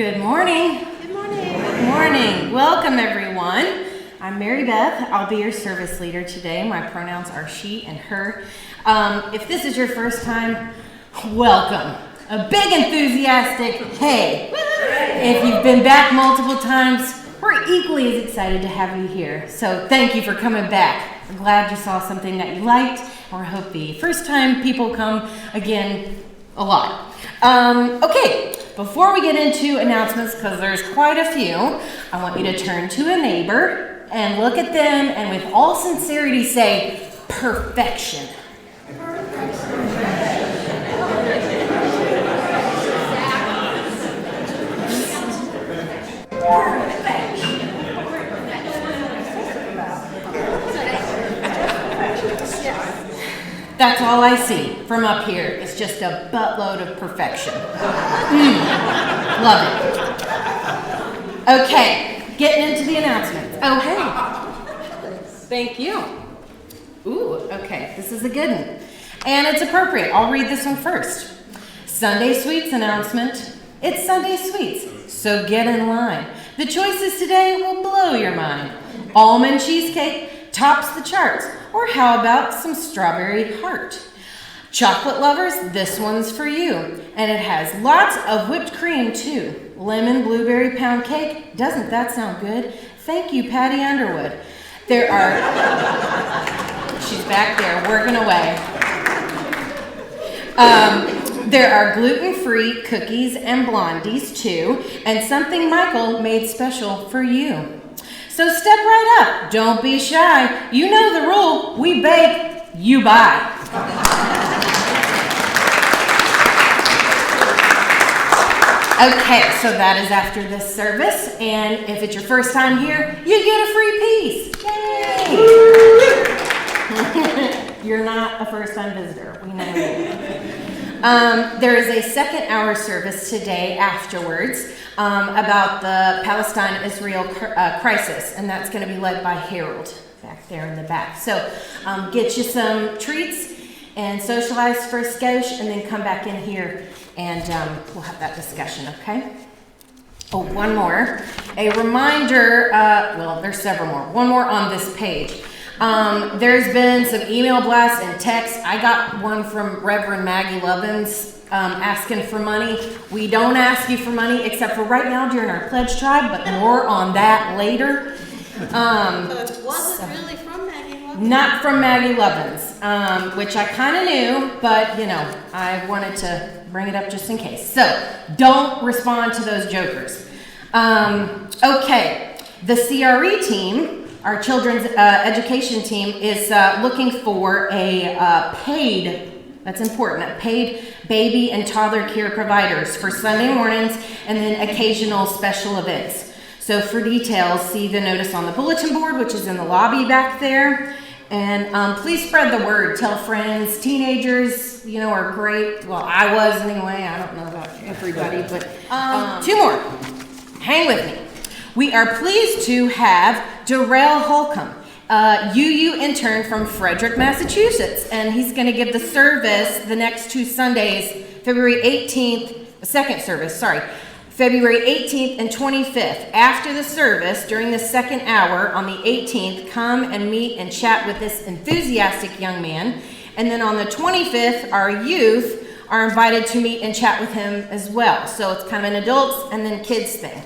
Good morning. Good morning. Good morning. Welcome, everyone. I'm Mary Beth. I'll be your service leader today. My pronouns are she and her. If this is your first time, welcome. A big enthusiastic hey. If you've been back multiple times, we're equally as excited to have you here. So thank you for coming back. We're glad you saw something that you liked, or I hope the first time people come again a lot. Okay. Before we get into announcements, because there's quite a few, I want you to turn to a neighbor and look at them and with all sincerity say, perfection. That's all I see from up here. It's just a buttload of perfection. Love it. Okay, getting into the announcements. Oh, hey. Thank you. Ooh, okay, this is a good one. And it's appropriate. I'll read this one first. Sunday Sweets announcement. It's Sunday Sweets, so get in line. The choices today will blow your mind. Almond cheesecake tops the charts. Or how about some strawberry heart? Chocolate lovers, this one's for you. And it has lots of whipped cream too. Lemon blueberry pound cake, doesn't that sound good? Thank you, Patty Underwood. There are, she's back there working away. There are gluten-free cookies and blondies too, and something Michael made special for you. So step right up, don't be shy. You know the rule, we bake, you buy. Okay, so that is after this service, and if it's your first time here, you get a free piece. Yay! You're not a first-time visitor, we know you. There is a second hour service today afterwards about the Palestine-Israel crisis, and that's going to be led by Harold back there in the back. So get you some treats and socialize for a skosh, and then come back in here and we'll have that discussion, okay? Oh, one more. A reminder, well, there's several more. One more on this page. There's been some email blasts and texts. I got one from Reverend Maggie Lovins asking for money. We don't ask you for money except for right now during our pledge tribe, but more on that later. So it wasn't really from Maggie Lovins? Not from Maggie Lovins, which I kind of knew, but you know, I wanted to bring it up just in case. So don't respond to those jokers. Okay, the CRE team, our children's education team, is looking for a paid, that's important, a paid baby and toddler care providers for Sunday mornings and then occasional special events. So for details, see the notice on the bulletin board, which is in the lobby back there. And please spread the word. Tell friends. Teenagers, you know, are great. Well, I was anyway. I don't know about everybody, but two more. Hang with me. We are pleased to have Darrell Holcomb, UU intern from Frederick, Massachusetts, and he's going to give the service the next two Sundays, February 18th, second service, sorry, February 18th and 25th. After the service, during the second hour on the 18th, come and meet and chat with this enthusiastic young man. And then on the 25th, our youth are invited to meet and chat with him as well. So it's kind of an adults and then kids thing.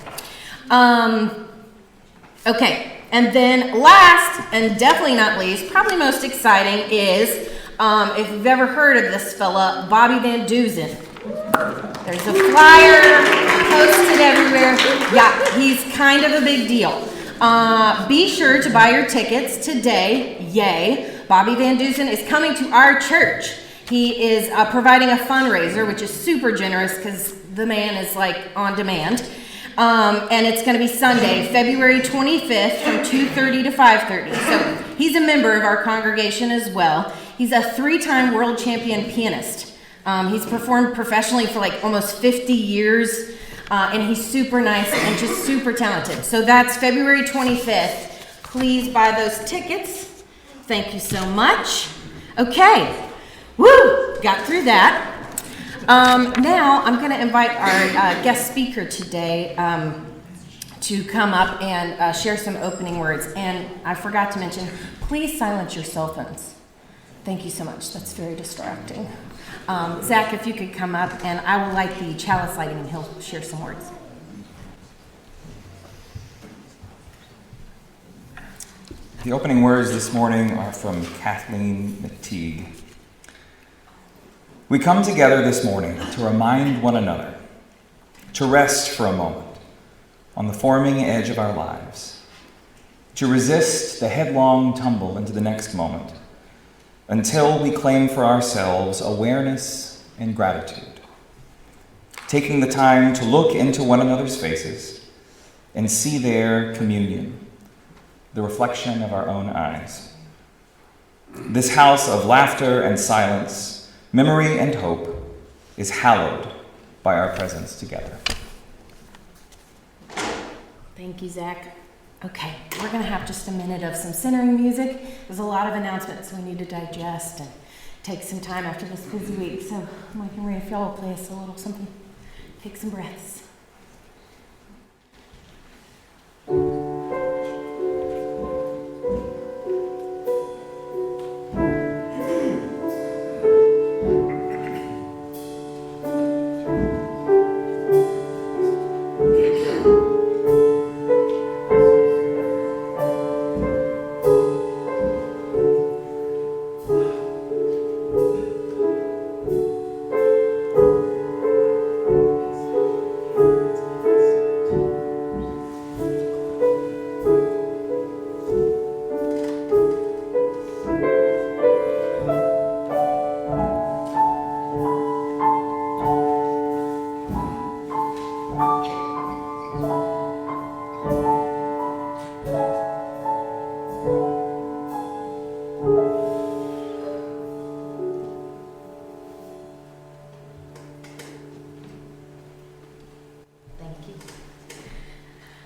Okay, and then last and definitely not least, probably most exciting is, if you've ever heard of this fella, Bobby Van Duzen. There's a flyer posted everywhere. Yeah, he's kind of a big deal. Be sure to buy your tickets today. Yay. Bobby Van Duzen is coming to our church. He is providing a fundraiser, which is super generous because the man is like on demand. And it's going to be Sunday, February 25th from 2:30 to 5:30. So he's a member of our congregation as well. He's a 3-time world champion pianist. He's performed professionally for like almost 50 years, and he's super nice and just super talented. So that's February 25th. Please buy those tickets. Thank you so much. Okay. Woo! Got through that. Now, I'm going to invite our guest speaker today to come up and share some opening words. And I forgot to mention, please silence your cell phones. Thank you so much. That's very distracting. Zach, if you could come up, and I will light the chalice lighting, and he'll share some words. The opening words this morning are from Kathleen McTeague. We come together this morning to remind one another, to rest for a moment on the forming edge of our lives, to resist the headlong tumble into the next moment until we claim for ourselves awareness and gratitude, taking the time to look into one another's faces and see their communion, the reflection of our own eyes. This house of laughter and silence, memory and hope, is hallowed by our presence together. Thank you, Zach. Okay, we're going to have just a minute of some centering music. There's a lot of announcements we need to digest and take some time after this busy week. So, Mike and Ray, if y'all will play us a little something, take some breaths.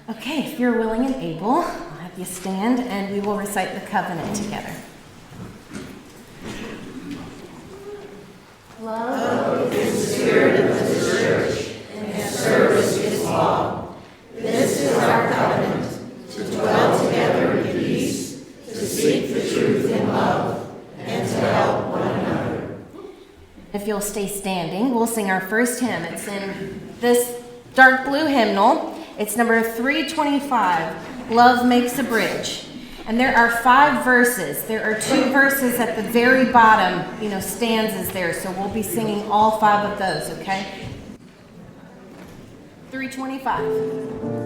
Okay, if you're willing and able, I'll have you stand and we will recite the covenant together. Love is the spirit of the church, and service is law. This is our covenant, to dwell together in peace, to seek the truth in love, and to help one another. If you'll stay standing, we'll sing our first hymn. It's in this dark blue hymnal. It's number 325, Love Makes a Bridge. And there are 5 verses. There are 2 verses at the very bottom, stanzas there. So we'll be singing all 5 of those, okay? 325.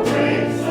Praise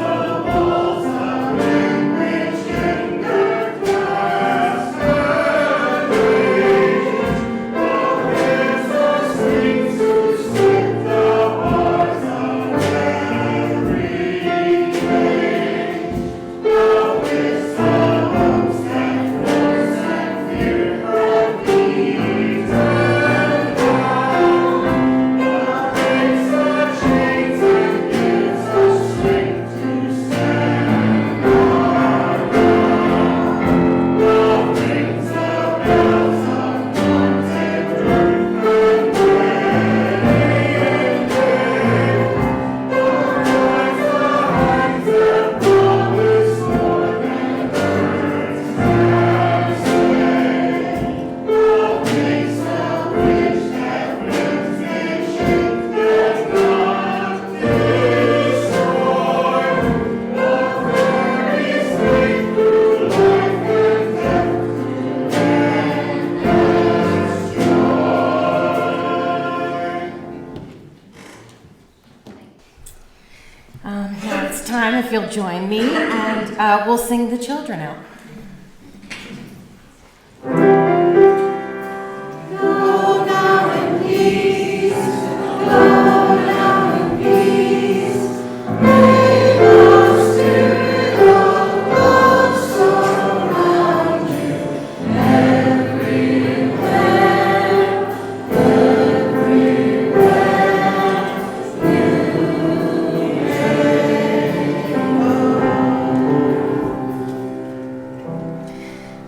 if you'll join me and we'll sing the children out. Go now in peace. Go now in peace. May the spirit of love surround you everywhere, everywhere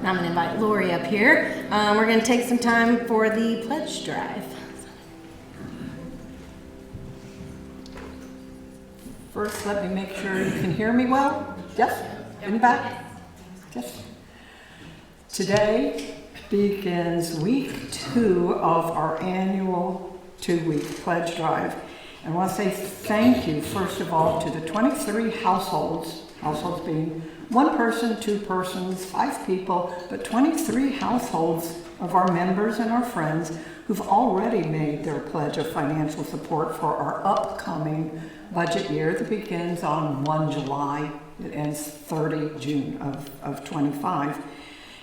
Now I'm going to invite Lori up here. We're going to take some time for the pledge drive. First, let me make sure you can hear me well. Yes? In the back? Yes. Today begins week 2 of our annual 2-week pledge drive. And I want to say thank you, first of all, to the 23 households being 1 person, 2 persons, 5 people, but 23 households of our members and our friends who've already made their pledge of financial support for our upcoming budget year that begins on 1 July. It ends 30 June of 25.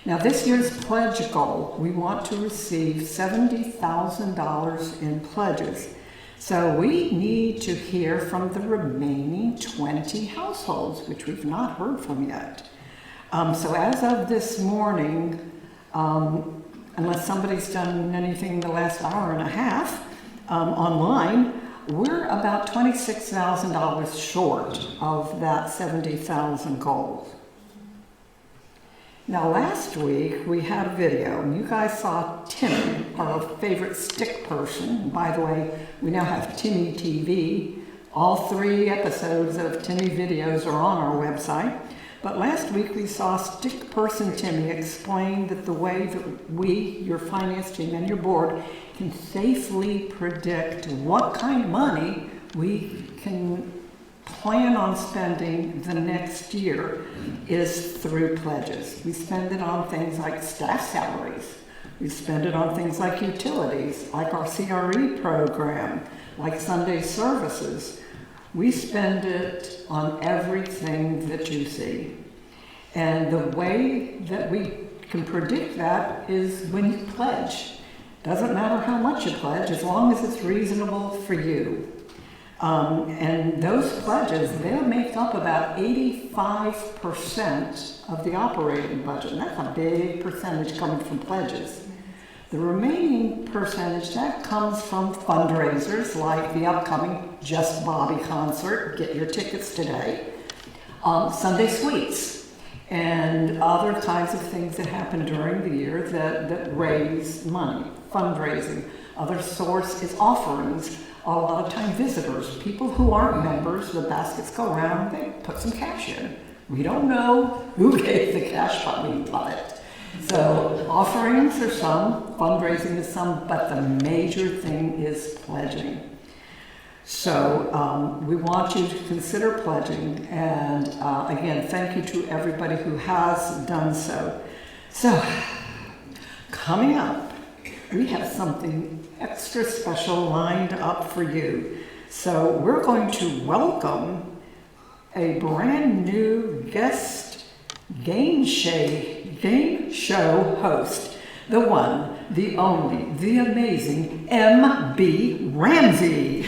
Now, this year's pledge goal, we want to receive $70,000 in pledges. So we need to hear from the remaining 20 households, which we've not heard from yet. So as of this morning, unless somebody's done anything the last hour and a half online, we're about $26,000 short of that 70,000 goal. Now, last week we had a video, and you guys saw Timmy, our favorite stick person. And by the way, we now have Timmy TV. All 3 episodes of Timmy videos are on our website. But last week we saw stick person Timmy explain that the way that we, your finance team and your board, can safely predict what kind of money we can plan on spending the next year is through pledges. We spend it on things like staff salaries. We spend it on things like utilities, like our CRE program, like Sunday services. We spend it on everything that you see. And the way that we can predict that is when you pledge. Doesn't matter how much you pledge, as long as it's reasonable for you. And those pledges, they'll make up about 85% of the operating budget. And that's a big percentage coming from pledges. The remaining percentage, that comes from fundraisers like the upcoming Just Bobby concert, get your tickets today, Sunday Sweets, and other kinds of things that happen during the year that raise money, fundraising. Other source is offerings. A lot of time visitors, people who aren't members, the baskets go around, they put some cash in. We don't know who gave the cash, but we love it. So offerings are some, fundraising is some, but the major thing is pledging. So we want you to consider pledging, and again, thank you to everybody who has done so. So, coming up, we have something extra special lined up for you. So we're going to welcome a brand new guest game show host, the one, the only, the amazing M.B. Ramsey.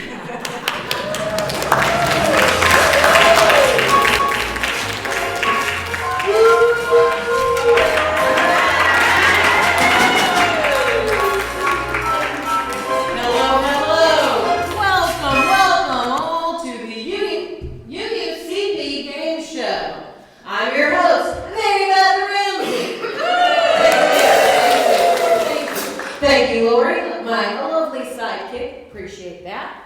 Thank you, Lori, my lovely sidekick. Appreciate that.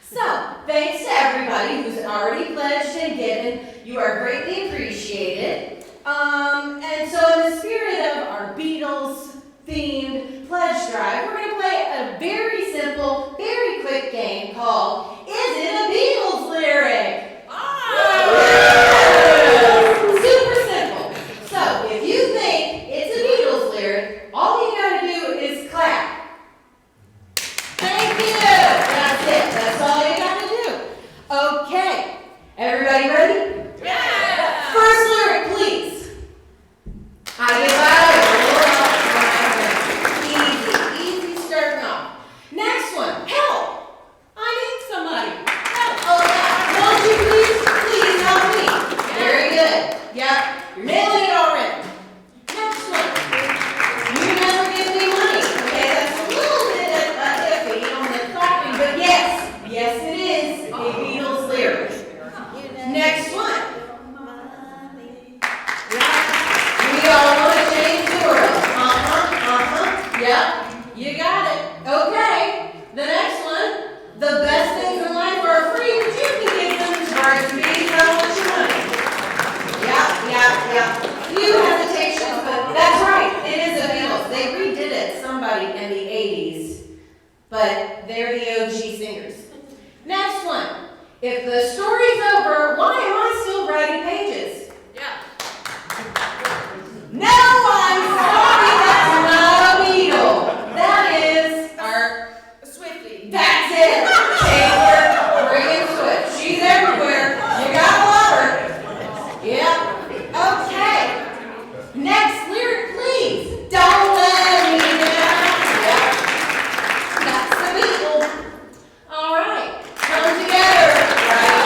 So, thanks to everybody who's already pledged and given. You are greatly appreciated. And so in the spirit of our Beatles-themed pledge drive, we're going to play a very simple, very quick game called Is It a Beatles Lyric? Super simple. So, if you think it's a Beatles lyric, all you got to do is clap. Thank you. That's it. That's all you got to do. Okay. Everybody ready? Yeah. Yep, you got it. Okay, the next one. The best things in life are free, but you can get them charged fees. How much money? Yeah. Few hesitations, but that's right. It is a Beatles. They redid it, somebody in the 80s. But they're the OG singers. Next one. If the story's over, why am I still writing pages? Yeah. No, I'm sorry, that's not a Beatle. That is our Swifty. That's it. Taylor Regan Swift. She's everywhere. You gotta love her. Yep. Okay. Next lyric, please. Don't let me down. Yep. That's the Beatles. All right. Come together. Right.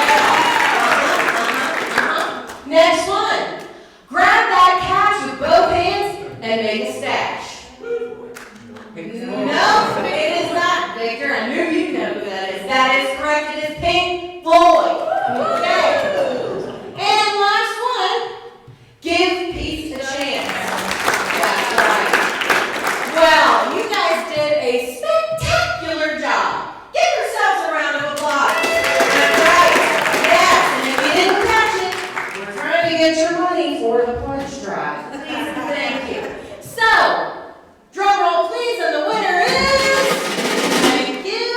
Next one. Grab that cash with both hands and make a stash. No, it is not, Victor. I knew you'd know who that is. That is correct. It is Pink Floyd. Okay. And last one. Give peace a chance. That's right. Well, you guys did a spectacular job. Give yourselves a round of applause. That's right. Yes, and if you didn't catch it, we're trying to get your money for the pledge drive. Please and thank you. So, drum roll, please, and the winner is, thank you,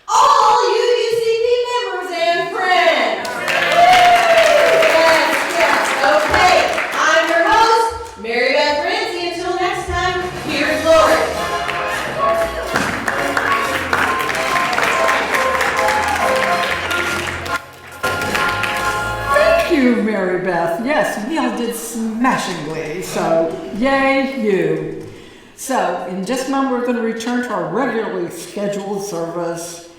all UUCP members and friends. Yes, okay. I'm your host, Mary Beth Ramsey. Until next time, here's Lori. Thank you, Mary Beth. Yes, we all did smashingly, so yay you. So in just a moment, we're going to return to our regularly scheduled service,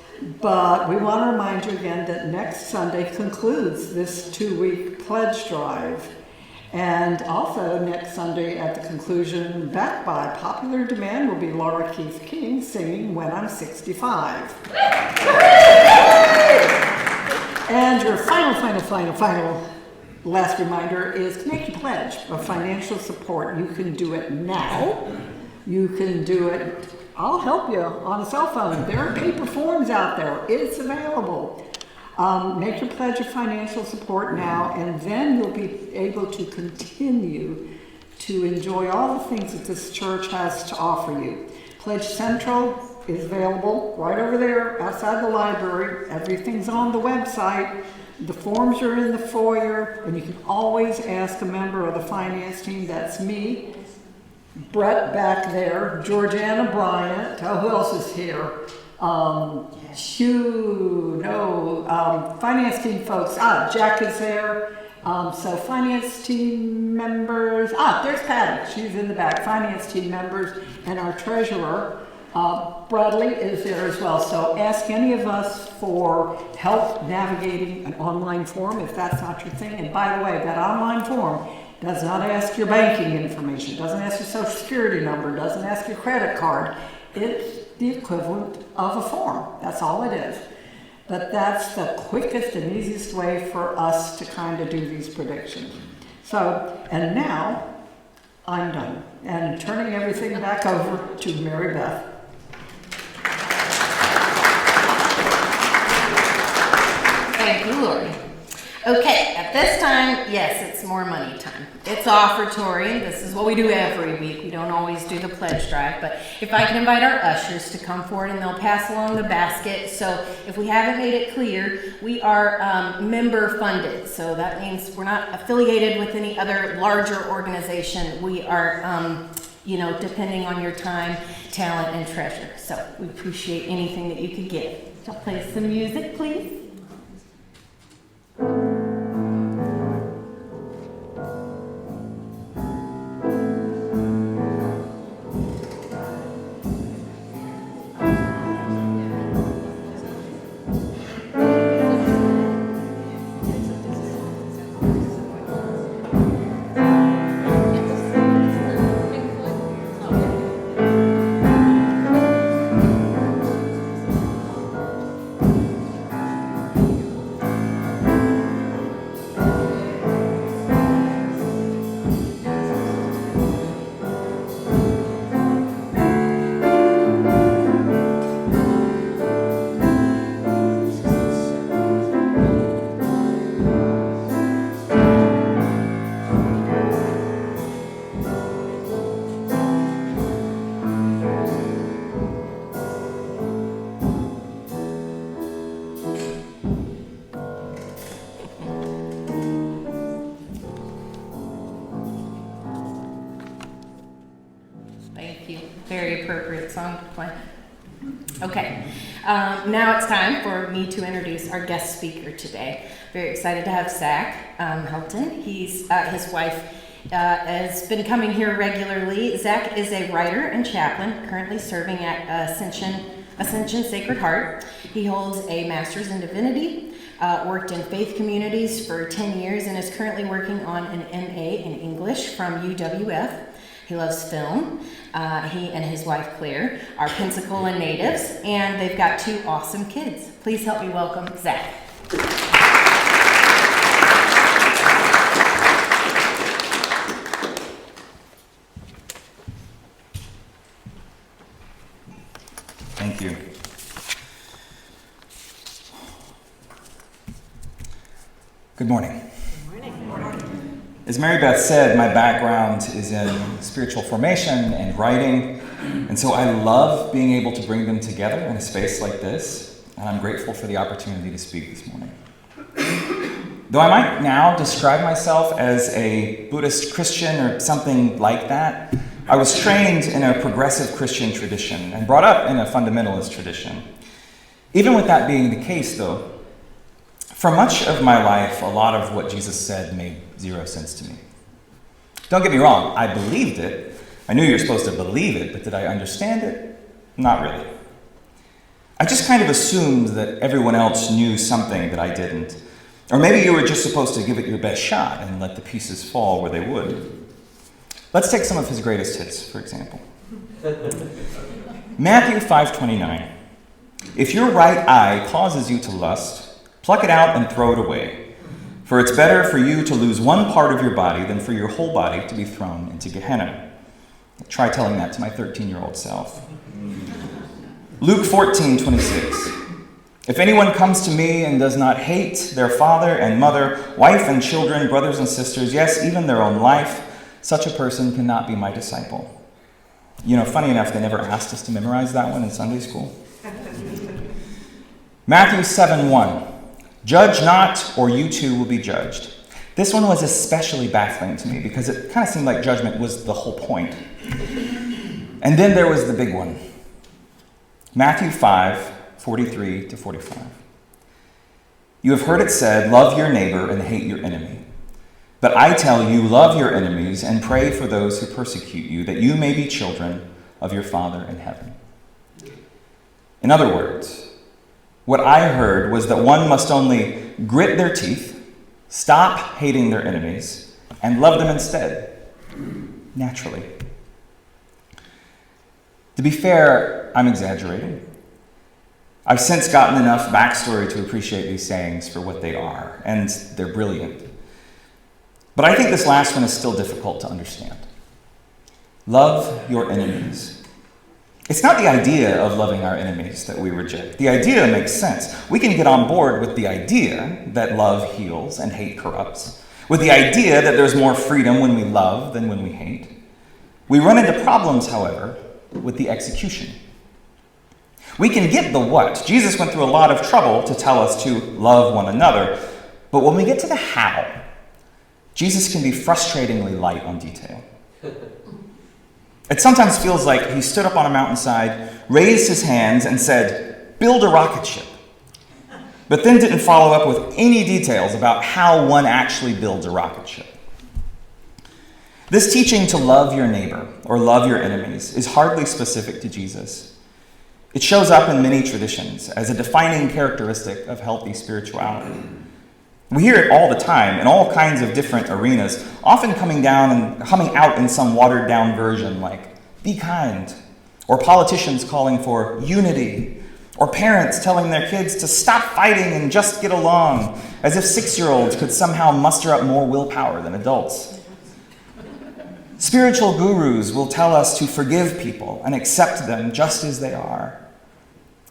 but we want to remind you again that next Sunday concludes this 2-week pledge drive. And also next Sunday at the conclusion, back by popular demand, will be Laura Keith King singing When I'm 65. And your final last reminder is to make your pledge of financial support. You can do it now. You can do it, I'll help you, on a cell phone. There are paper forms out there. It's available. Make your pledge of financial support now, and then you'll be able to continue to enjoy all the things that this church has to offer you. Pledge Central is available right over there outside the library. Everything's on the website. The forms are in the foyer, and you can always ask a member of the finance team. That's me, Brett back there, Georgiana Bryant. Who else is here? Finance team folks. Jack is there. So finance team members. There's Patty. She's in the back. Finance team members and our treasurer, Bradley, is there as well. So ask any of us for help navigating an online form if that's not your thing. And by the way, that online form does not ask your banking information, doesn't ask your social security number, doesn't ask your credit card. It's the equivalent of a form. That's all it is. But that's the quickest and easiest way for us to kind of do these predictions. So, and now I'm done. And turning everything back over to Mary Beth. Thank you, Lori. Okay, at this time, yes, it's more money time. It's offertory. This is what we do every week. We don't always do the pledge drive, but if I can invite our ushers to come forward and they'll pass along the basket. So if we haven't made it clear, we are member funded. So that means we're not affiliated with any other larger organization. We are, depending on your time, talent, and treasure. So we appreciate anything that you could give. So play some music, please. appropriate song to play. Okay, now it's time for me to introduce our guest speaker today. Very excited to have Zach Helton. He's his wife has been coming here regularly. Zach is a writer and chaplain, currently serving at Ascension Sacred Heart. He holds a master's in divinity, worked in faith communities for 10 years, and is currently working on an MA in English from UWF. He loves film. He and his wife Claire are Pensacola natives, and they've got 2 awesome kids. Please help me welcome Zach. Thank you. Good morning. Good morning. As Mary Beth said, my background is in spiritual formation and writing, and so I love being able to bring them together in a space like this, and I'm grateful for the opportunity to speak this morning. Though I might now describe myself as a Buddhist Christian or something like that, I was trained in a progressive Christian tradition and brought up in a fundamentalist tradition. Even with that being the case, though, for much of my life, a lot of what Jesus said made 0 sense to me. Don't get me wrong, I believed it. I knew you were supposed to believe it, but did I understand it? Not really. I just kind of assumed that everyone else knew something that I didn't. Or maybe you were just supposed to give it your best shot and let the pieces fall where they would. Let's take some of his greatest hits, for example. Matthew 5:29. If your right eye causes you to lust, pluck it out and throw it away. For it's better for you to lose one part of your body than for your whole body to be thrown into Gehenna. Try telling that to my 13-year-old self. Luke 14:26. If anyone comes to me and does not hate their father and mother, wife and children, brothers and sisters, yes, even their own life, such a person cannot be my disciple. You know, funny enough, they never asked us to memorize that one in Sunday school. Matthew 7:1. Judge not, or you too will be judged. This one was especially baffling to me because it kind of seemed like judgment was the whole point. And then there was the big one. Matthew 5:43-45. You have heard it said, love your neighbor and hate your enemy. But I tell you, love your enemies and pray for those who persecute you, that you may be children of your Father in heaven. In other words, what I heard was that one must only grit their teeth, stop hating their enemies, and love them instead, naturally. To be fair, I'm exaggerating. I've since gotten enough backstory to appreciate these sayings for what they are, and they're brilliant. But I think this last one is still difficult to understand. Love your enemies. It's not the idea of loving our enemies that we reject. The idea makes sense. We can get on board with the idea that love heals and hate corrupts, with the idea that there's more freedom when we love than when we hate. We run into problems, however, with the execution. We can get the what. Jesus went through a lot of trouble to tell us to love one another, but when we get to the how, Jesus can be frustratingly light on detail. It sometimes feels like he stood up on a mountainside, raised his hands, and said, build a rocket ship, but then didn't follow up with any details about how one actually builds a rocket ship. This teaching to love your neighbor or love your enemies is hardly specific to Jesus. It shows up in many traditions as a defining characteristic of healthy spirituality. We hear it all the time in all kinds of different arenas, often coming out in some watered-down version like, be kind, or politicians calling for unity, or parents telling their kids to stop fighting and just get along, as if 6-year-olds could somehow muster up more willpower than adults. Spiritual gurus will tell us to forgive people and accept them just as they are.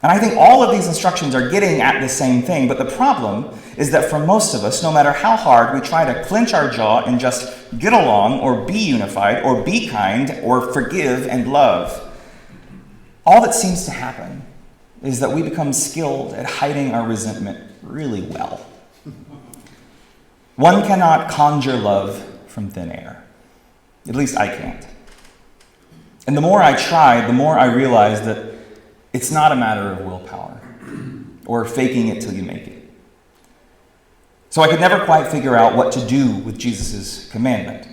And I think all of these instructions are getting at the same thing, but the problem is that for most of us, no matter how hard we try to clench our jaw and just get along or be unified or be kind or forgive and love, all that seems to happen is that we become skilled at hiding our resentment really well. One cannot conjure love from thin air. At least I can't. And the more I tried, the more I realized that it's not a matter of willpower or faking it till you make it. So I could never quite figure out what to do with Jesus' commandment.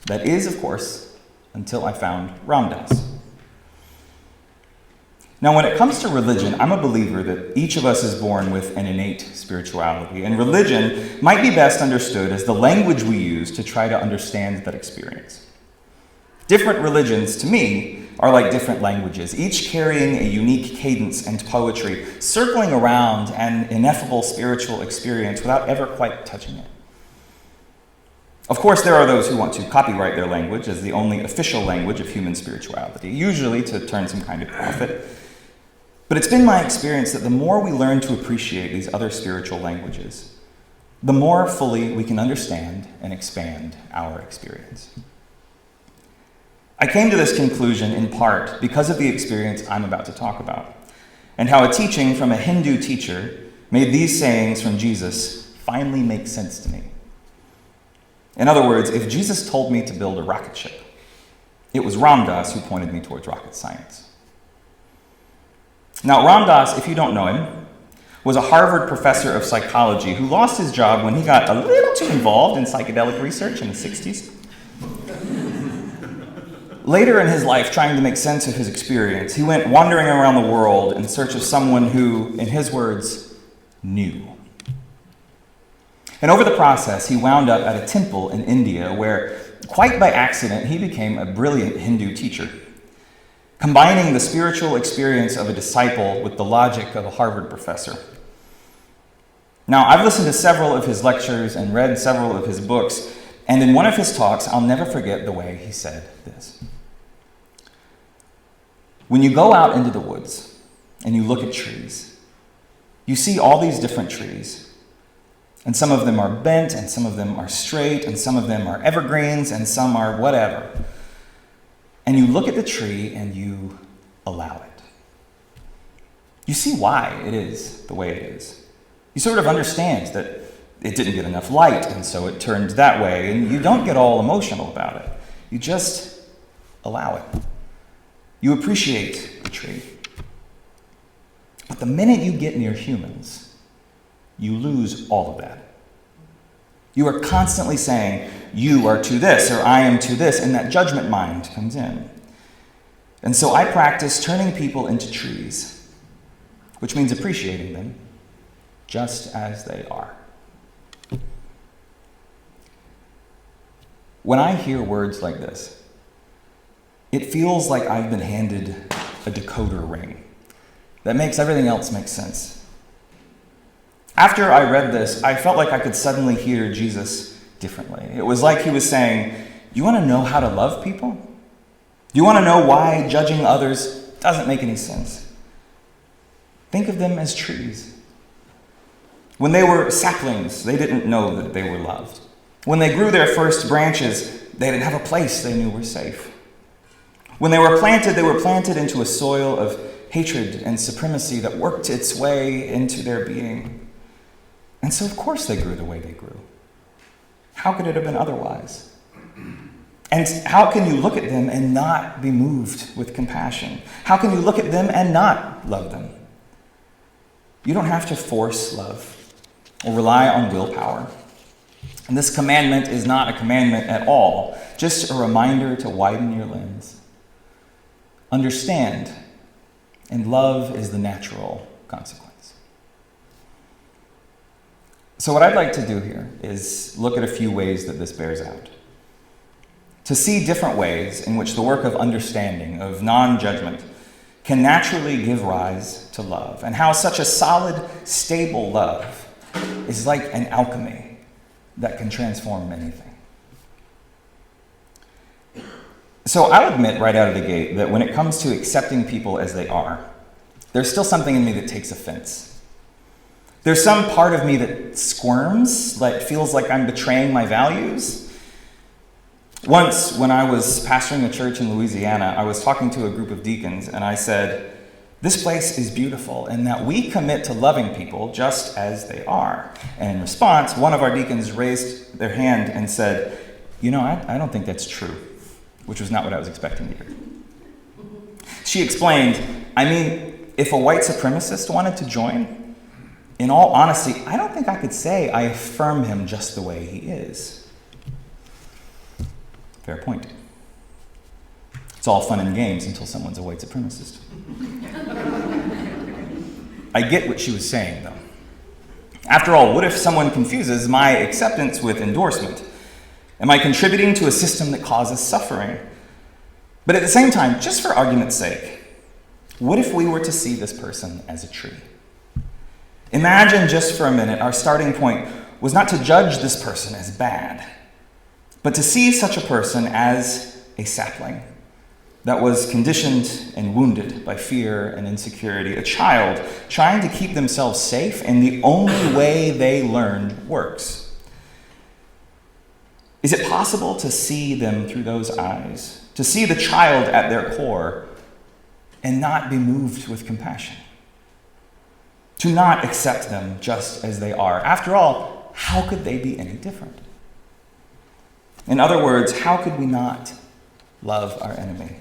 That is, of course, until I found Ram Dass. Now, when it comes to religion, I'm a believer that each of us is born with an innate spirituality, and religion might be best understood as the language we use to try to understand that experience. Different religions, to me, are like different languages, each carrying a unique cadence and poetry, circling around an ineffable spiritual experience without ever quite touching it. Of course, there are those who want to copyright their language as the only official language of human spirituality, usually to turn some kind of profit. But it's been my experience that the more we learn to appreciate these other spiritual languages, the more fully we can understand and expand our experience. I came to this conclusion in part because of the experience I'm about to talk about, and how a teaching from a Hindu teacher made these sayings from Jesus finally make sense to me. In other words, if Jesus told me to build a rocket ship, it was Ram Dass who pointed me towards rocket science. Now, Ram Dass, if you don't know him, was a Harvard professor of psychology who lost his job when he got a little too involved in psychedelic research in the 60s. Later in his life, trying to make sense of his experience, he went wandering around the world in search of someone who, in his words, knew. And over the process, he wound up at a temple in India where, quite by accident, he became a brilliant Hindu teacher, combining the spiritual experience of a disciple with the logic of a Harvard professor. Now, I've listened to several of his lectures and read several of his books, and in one of his talks, I'll never forget the way he said this. When you go out into the woods and you look at trees, you see all these different trees. And some of them are bent, and some of them are straight, and some of them are evergreens, and some are whatever. And you look at the tree and you allow it. You see why it is the way it is. You sort of understand that it didn't get enough light, and so it turned that way, and you don't get all emotional about it. You just allow it. You appreciate the tree. But the minute you get near humans, you lose all of that. You are constantly saying, you are to this, or I am to this, and that judgment mind comes in. And so I practice turning people into trees, which means appreciating them just as they are. When I hear words like this, it feels like I've been handed a decoder ring that makes everything else make sense. After I read this, I felt like I could suddenly hear Jesus differently. It was like he was saying, you want to know how to love people? Do you want to know why judging others doesn't make any sense? Think of them as trees. When they were saplings, they didn't know that they were loved. When they grew their first branches, they didn't have a place they knew were safe. When they were planted into a soil of hatred and supremacy that worked its way into their being. And so, of course, they grew the way they grew. How could it have been otherwise? And how can you look at them and not be moved with compassion? How can you look at them and not love them? You don't have to force love or rely on willpower. And this commandment is not a commandment at all, just a reminder to widen your lens. Understand, and love is the natural consequence. So what I'd like to do here is look at a few ways that this bears out. To see different ways in which the work of understanding, of non-judgment, can naturally give rise to love, and how such a solid, stable love is like an alchemy that can transform anything. So I'll admit right out of the gate that when it comes to accepting people as they are, there's still something in me that takes offense. There's some part of me that squirms, that feels like I'm betraying my values. Once, when I was pastoring a church in Louisiana, I was talking to a group of deacons, and I said, this place is beautiful, and that we commit to loving people just as they are. And in response, one of our deacons raised their hand and said, I don't think that's true. which was not what I was expecting to hear. She explained, I mean, if a white supremacist wanted to join, in all honesty, I don't think I could say I affirm him just the way he is. Fair point. It's all fun and games until someone's a white supremacist. I get what she was saying, though. After all, what if someone confuses my acceptance with endorsement? Am I contributing to a system that causes suffering? But at the same time, just for argument's sake, what if we were to see this person as a tree? Imagine just for a minute our starting point was not to judge this person as bad, but to see such a person as a sapling that was conditioned and wounded by fear and insecurity, a child trying to keep themselves safe, and the only way they learned works. Is it possible to see them through those eyes, to see the child at their core, and not be moved with compassion? To not accept them just as they are? After all, how could they be any different? In other words, how could we not love our enemy?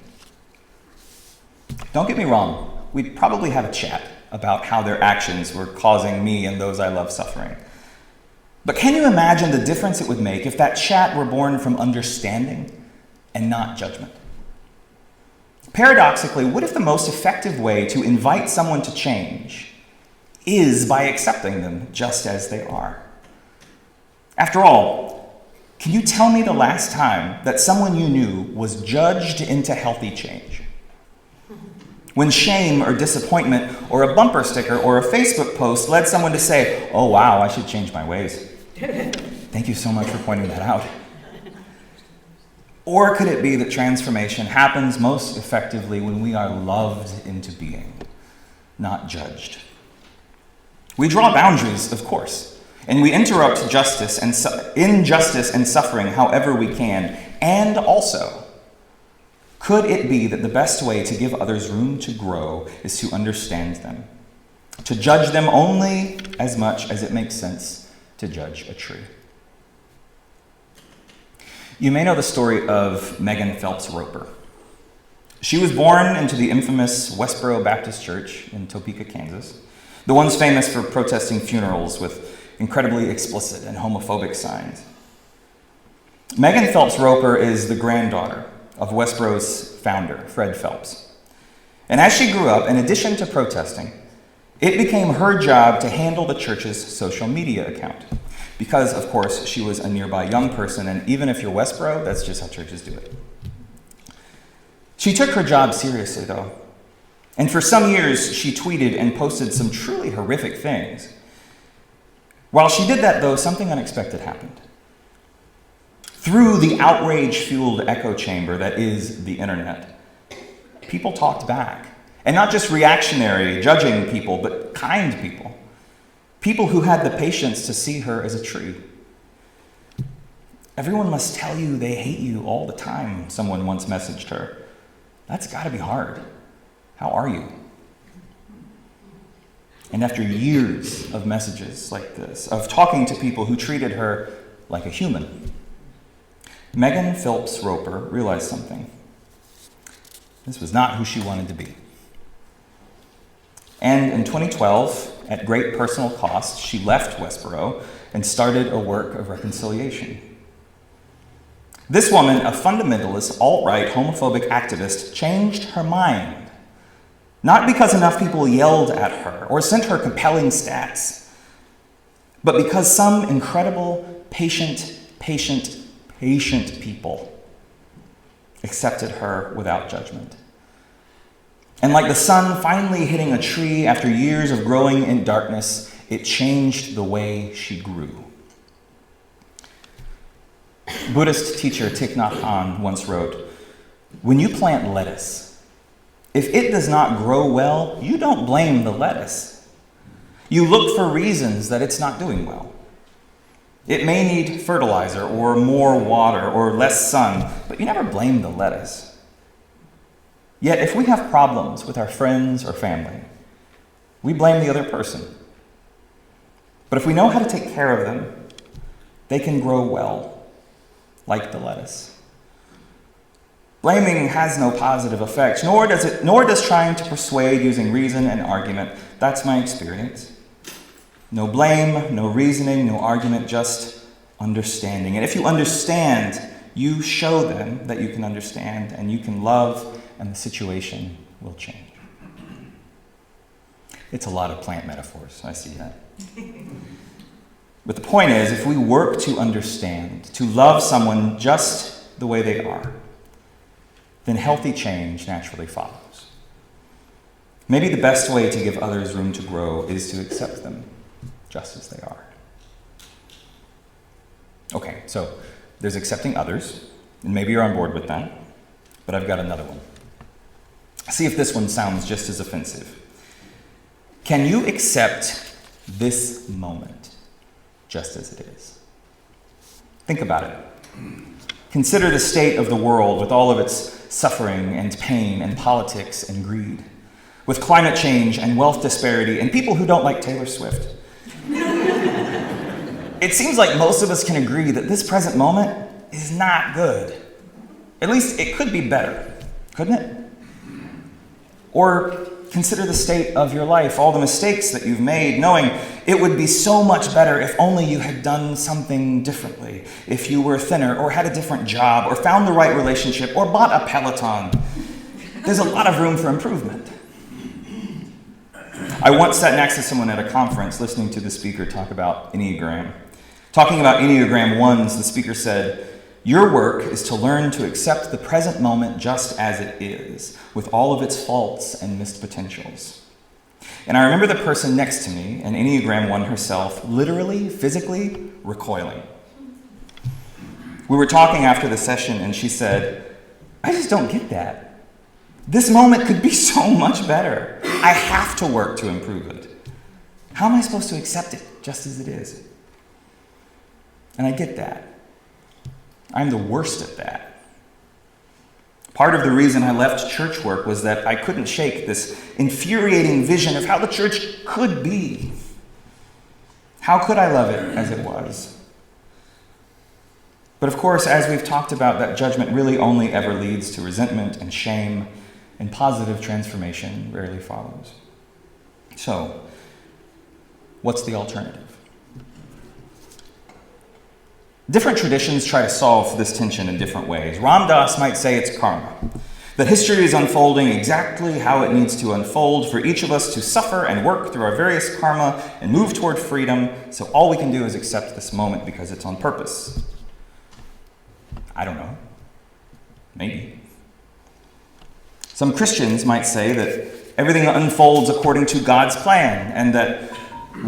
Don't get me wrong, we'd probably have a chat about how their actions were causing me and those I love suffering. But can you imagine the difference it would make if that chat were born from understanding and not judgment? Paradoxically, what if the most effective way to invite someone to change is by accepting them just as they are? After all, can you tell me the last time that someone you knew was judged into healthy change? When shame or disappointment or a bumper sticker or a Facebook post led someone to say, "Oh wow, I should change my ways. Thank you so much for pointing that out." Or could it be that transformation happens most effectively when we are loved into being, not judged? We draw boundaries, of course, and we interrupt injustice and suffering however we can. And also, could it be that the best way to give others room to grow is to understand them, to judge them only as much as it makes sense to judge a tree? You may know the story of Megan Phelps Roper. She was born into the infamous Westboro Baptist Church in Topeka, Kansas, the ones famous for protesting funerals with incredibly explicit and homophobic signs. Megan Phelps Roper is the granddaughter of Westboro's founder, Fred Phelps. And as she grew up, in addition to protesting, it became her job to handle the church's social media account. Because, of course, she was a nearby young person, and even if you're Westboro, that's just how churches do it. She took her job seriously, though. And for some years, she tweeted and posted some truly horrific things. While she did that, though, something unexpected happened. Through the outrage-fueled echo chamber that is the internet, people talked back. And not just reactionary, judging people, but kind people. People who had the patience to see her as a tree. "Everyone must tell you they hate you all the time," someone once messaged her. "That's gotta be hard. How are you?" And after years of messages like this, of talking to people who treated her like a human, Megan Phelps Roper realized something. This was not who she wanted to be. And in 2012, at great personal cost, she left Westboro and started a work of reconciliation. This woman, a fundamentalist, alt-right, homophobic activist, changed her mind. Not because enough people yelled at her or sent her compelling stats, but because some incredible, patient people accepted her without judgment. And like the sun finally hitting a tree after years of growing in darkness, it changed the way she grew. Buddhist teacher Thich Nhat Hanh once wrote, "When you plant lettuce, if it does not grow well, you don't blame the lettuce. You look for reasons that it's not doing well. It may need fertilizer or more water or less sun, but you never blame the lettuce. Yet if we have problems with our friends or family, we blame the other person. But if we know how to take care of them, they can grow well, like the lettuce." Blaming has no positive effect, nor does trying to persuade using reason and argument. That's my experience. No blame, no reasoning, no argument, just understanding. And if you understand, you show them that you can understand and you can love, and the situation will change. It's a lot of plant metaphors, I see that. But the point is, if we work to understand, to love someone just the way they are, then healthy change naturally follows. Maybe the best way to give others room to grow is to accept them just as they are. Okay, so there's accepting others, and maybe you're on board with that, but I've got another one. See if this one sounds just as offensive. Can you accept this moment just as it is? Think about it. Consider the state of the world with all of its suffering and pain and politics and greed, with climate change and wealth disparity and people who don't like Taylor Swift. It seems like most of us can agree that this present moment is not good. At least it could be better, couldn't it? Or consider the state of your life, all the mistakes that you've made, knowing it would be so much better if only you had done something differently, if you were thinner, or had a different job, or found the right relationship, or bought a Peloton. There's a lot of room for improvement. I once sat next to someone at a conference listening to the speaker talk about Enneagram. Talking about Enneagram 1s, the speaker said, "Your work is to learn to accept the present moment just as it is, with all of its faults and missed potentials." And I remember the person next to me, an Enneagram 1 herself, literally, physically recoiling. We were talking after the session, and she said, "I just don't get that. This moment could be so much better. I have to work to improve it. How am I supposed to accept it just as it is?" And I get that. I'm the worst at that. Part of the reason I left church work was that I couldn't shake this infuriating vision of how the church could be. How could I love it as it was? But of course, as we've talked about, that judgment really only ever leads to resentment and shame, and positive transformation rarely follows. So, what's the alternative? Different traditions try to solve this tension in different ways. Ram Dass might say it's karma, that history is unfolding exactly how it needs to unfold for each of us to suffer and work through our various karma and move toward freedom, so all we can do is accept this moment because it's on purpose. I don't know. Maybe. Some Christians might say that everything unfolds according to God's plan, and that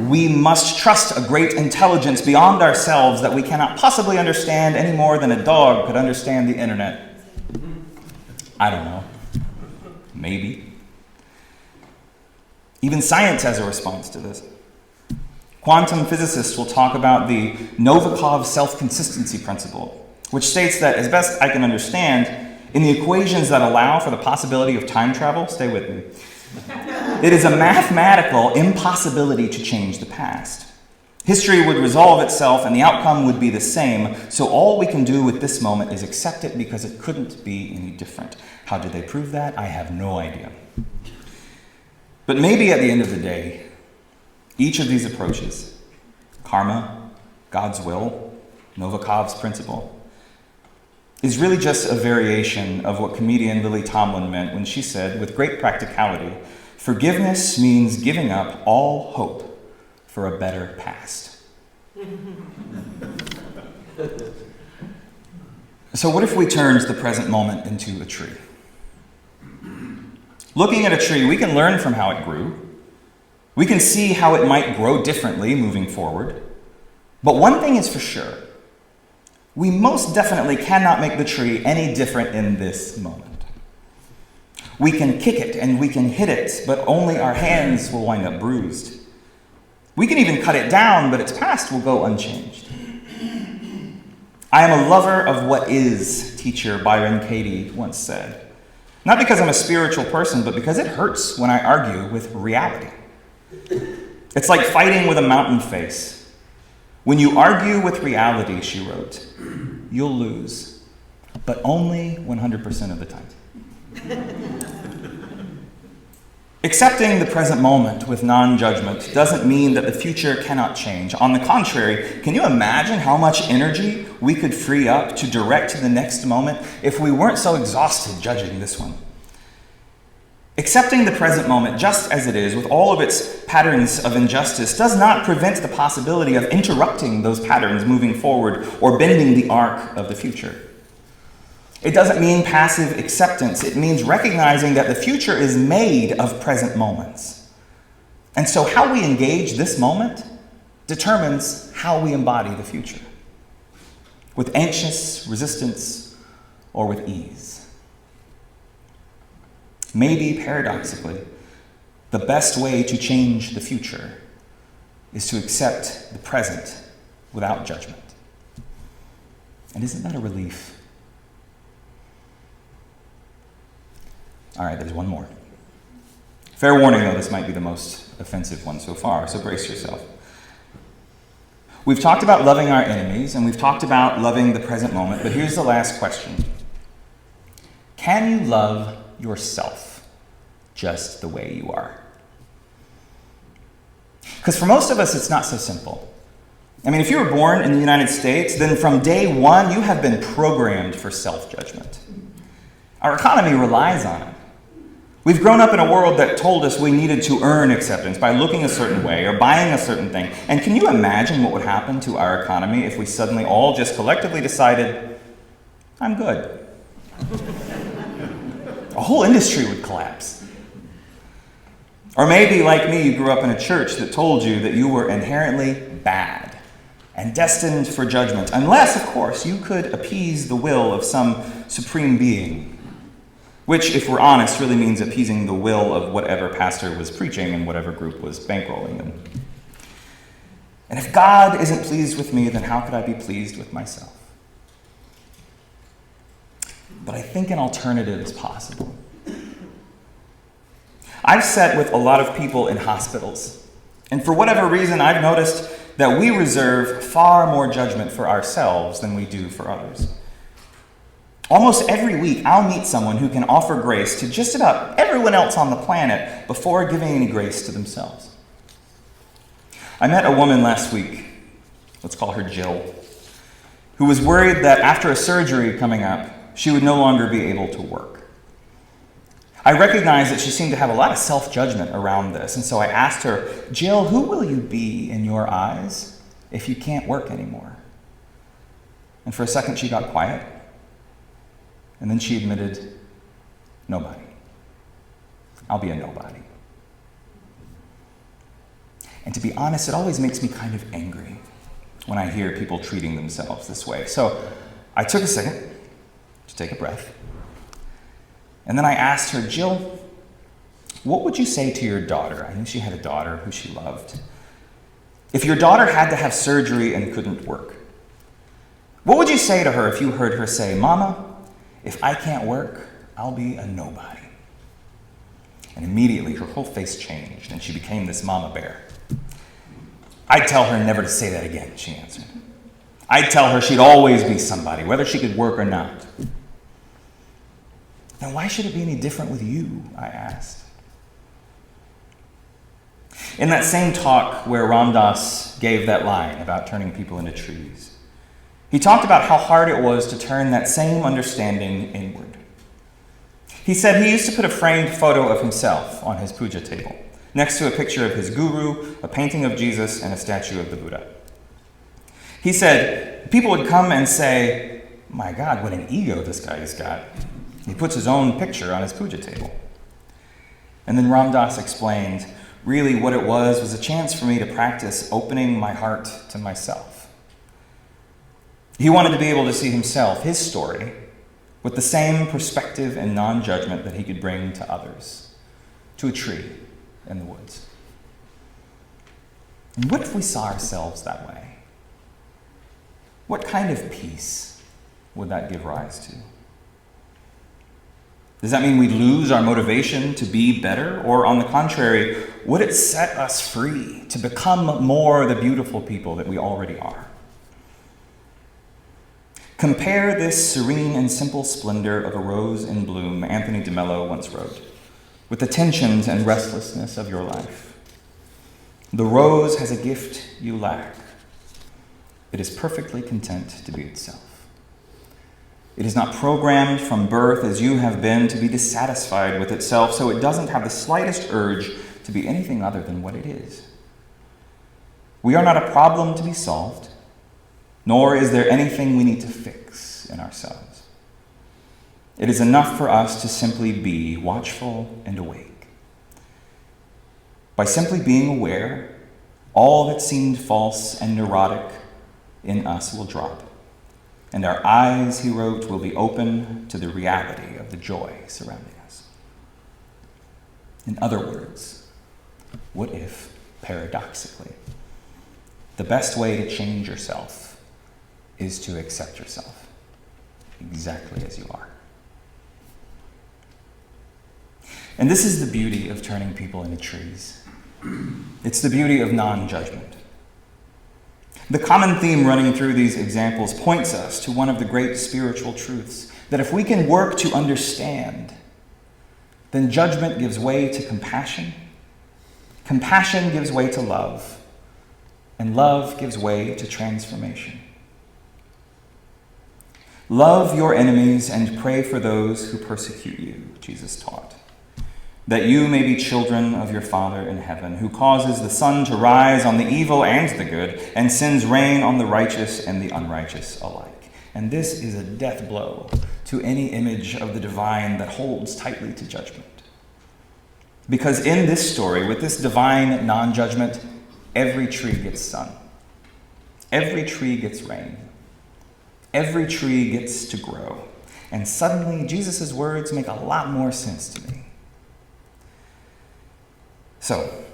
we must trust a great intelligence beyond ourselves that we cannot possibly understand any more than a dog could understand the internet. I don't know. Maybe. Even science has a response to this. Quantum physicists will talk about the Novikov self-consistency principle, which states that, as best I can understand, in the equations that allow for the possibility of time travel, stay with me, it is a mathematical impossibility to change the past. History would resolve itself and the outcome would be the same, so all we can do with this moment is accept it because it couldn't be any different. How did they prove that? I have no idea. But maybe at the end of the day, each of these approaches, karma, God's will, Novikov's principle, is really just a variation of what comedian Lily Tomlin meant when she said, with great practicality, forgiveness means giving up all hope for a better past. So what if we turned the present moment into a tree? Looking at a tree, we can learn from how it grew. We can see how it might grow differently moving forward. But one thing is for sure. We most definitely cannot make the tree any different in this moment. We can kick it and we can hit it, but only our hands will wind up bruised. We can even cut it down, but its past will go unchanged. I am a lover of what is, teacher Byron Katie once said. Not because I'm a spiritual person, but because it hurts when I argue with reality. It's like fighting with a mountain face. When you argue with reality, she wrote, you'll lose. but only 100% of the time. Accepting the present moment with non-judgment doesn't mean that the future cannot change. On the contrary, can you imagine how much energy we could free up to direct the next moment if we weren't so exhausted judging this one? Accepting the present moment just as it is, with all of its patterns of injustice, does not prevent the possibility of interrupting those patterns moving forward or bending the arc of the future. It doesn't mean passive acceptance. It means recognizing that the future is made of present moments. And so how we engage this moment determines how we embody the future, with anxious resistance or with ease. Maybe, paradoxically, the best way to change the future is to accept the present without judgment. And isn't that a relief? All right, there's one more. Fair warning, though, this might be the most offensive one so far, so brace yourself. We've talked about loving our enemies, and we've talked about loving the present moment, but here's the last question. Can you love yourself just the way you are? Because for most of us, it's not so simple. I mean, if you were born in the United States, then from day one, you have been programmed for self-judgment. Our economy relies on it. We've grown up in a world that told us we needed to earn acceptance by looking a certain way or buying a certain thing. And can you imagine what would happen to our economy if we suddenly all just collectively decided, I'm good? A whole industry would collapse. Or maybe, like me, you grew up in a church that told you that you were inherently bad and destined for judgment, unless, of course, you could appease the will of some supreme being. Which, if we're honest, really means appeasing the will of whatever pastor was preaching and whatever group was bankrolling them. And if God isn't pleased with me, then how could I be pleased with myself? But I think an alternative is possible. I've sat with a lot of people in hospitals, and for whatever reason, I've noticed that we reserve far more judgment for ourselves than we do for others. Almost every week, I'll meet someone who can offer grace to just about everyone else on the planet before giving any grace to themselves. I met a woman last week, let's call her Jill, who was worried that after a surgery coming up, she would no longer be able to work. I recognized that she seemed to have a lot of self-judgment around this, and so I asked her, Jill, who will you be in your eyes if you can't work anymore? And for a second, she got quiet. And then she admitted, nobody. I'll be a nobody. And to be honest, it always makes me kind of angry when I hear people treating themselves this way. So I took a second to take a breath. And then I asked her, Jill, what would you say to your daughter? I knew she had a daughter who she loved. If your daughter had to have surgery and couldn't work, what would you say to her if you heard her say, Mama, if I can't work, I'll be a nobody? And immediately her whole face changed and she became this mama bear. I'd tell her never to say that again, she answered. I'd tell her she'd always be somebody, whether she could work or not. Then why should it be any different with you? I asked. In that same talk where Ram Dass gave that line about turning people into trees, he talked about how hard it was to turn that same understanding inward. He said he used to put a framed photo of himself on his puja table, next to a picture of his guru, a painting of Jesus, and a statue of the Buddha. He said people would come and say, my God, what an ego this guy's got. He puts his own picture on his puja table. And then Ram Dass explained, really what it was a chance for me to practice opening my heart to myself. He wanted to be able to see himself, his story, with the same perspective and non-judgment that he could bring to others, to a tree in the woods. And what if we saw ourselves that way? What kind of peace would that give rise to? Does that mean we'd lose our motivation to be better? Or on the contrary, would it set us free to become more the beautiful people that we already are? Compare this serene and simple splendor of a rose in bloom, Anthony de Mello once wrote, with the tensions and restlessness of your life. The rose has a gift you lack. It is perfectly content to be itself. It is not programmed from birth as you have been to be dissatisfied with itself, so it doesn't have the slightest urge to be anything other than what it is. We are not a problem to be solved, nor is there anything we need to fix in ourselves. It is enough for us to simply be watchful and awake. By simply being aware, all that seemed false and neurotic in us will drop. And our eyes, he wrote, will be open to the reality of the joy surrounding us. In other words, what if, paradoxically, the best way to change yourself is to accept yourself exactly as you are? And this is the beauty of turning people into trees. It's the beauty of non-judgment. The common theme running through these examples points us to one of the great spiritual truths, that if we can work to understand, then judgment gives way to compassion, compassion gives way to love, and love gives way to transformation. Love your enemies and pray for those who persecute you, Jesus taught, that you may be children of your Father in heaven, who causes the sun to rise on the evil and the good, and sends rain on the righteous and the unrighteous alike. And this is a death blow to any image of the divine that holds tightly to judgment. Because in this story, with this divine non-judgment, every tree gets sun. Every tree gets rain. Every tree gets to grow. And suddenly, Jesus' words make a lot more sense to me. So,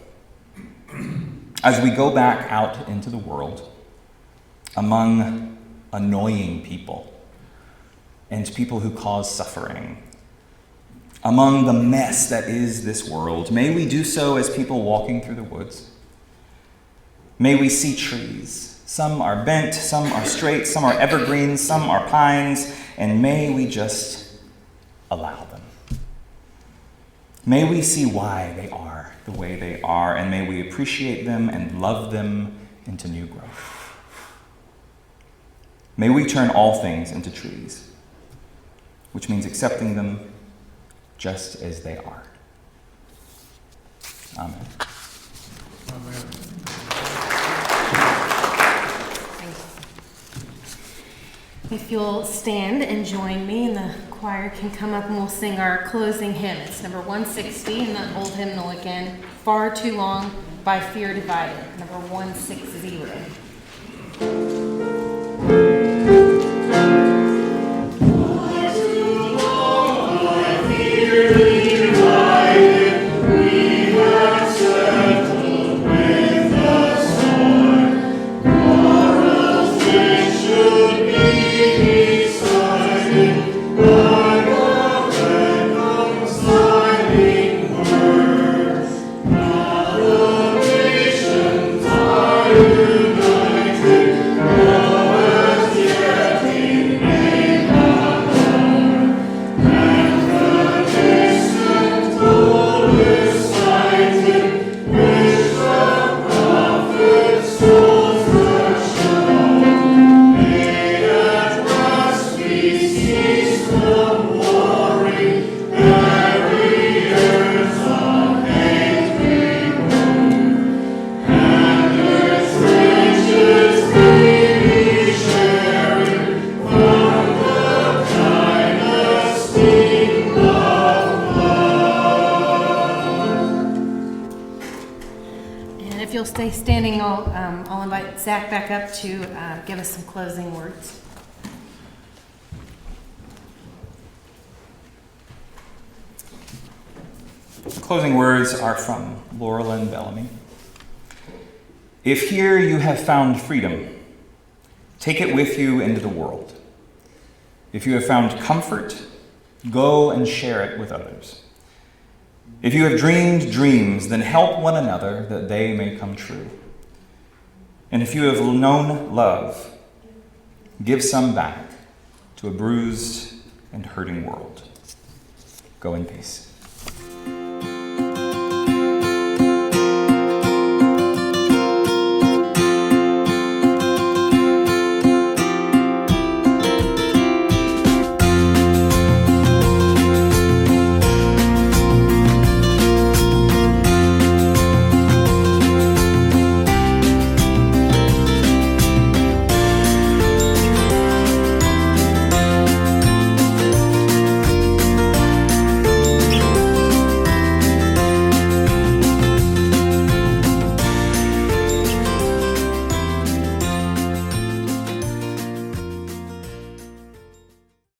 as we go back out into the world, among annoying people and people who cause suffering, among the mess that is this world, may we do so as people walking through the woods. May we see trees. Some are bent, some are straight, some are evergreens, some are pines, and may we just allow them. May we see why they are the way they are, and may we appreciate them and love them into new growth. May we turn all things into trees, which means accepting them just as they are. Amen. Amen. If you'll stand and join me, and the choir can come up and we'll sing our closing hymn. It's number 160 in the old hymnal again. Far Too Long by Fear Divided, number 160. Stay standing. I'll invite Zach back up to give us some closing words. Closing words are from Laurel and Bellamy. If here you have found freedom, take it with you into the world. If you have found comfort, go and share it with others. If you have dreamed dreams, then help one another that they may come true. And if you have known love, give some back to a bruised and hurting world. Go in peace.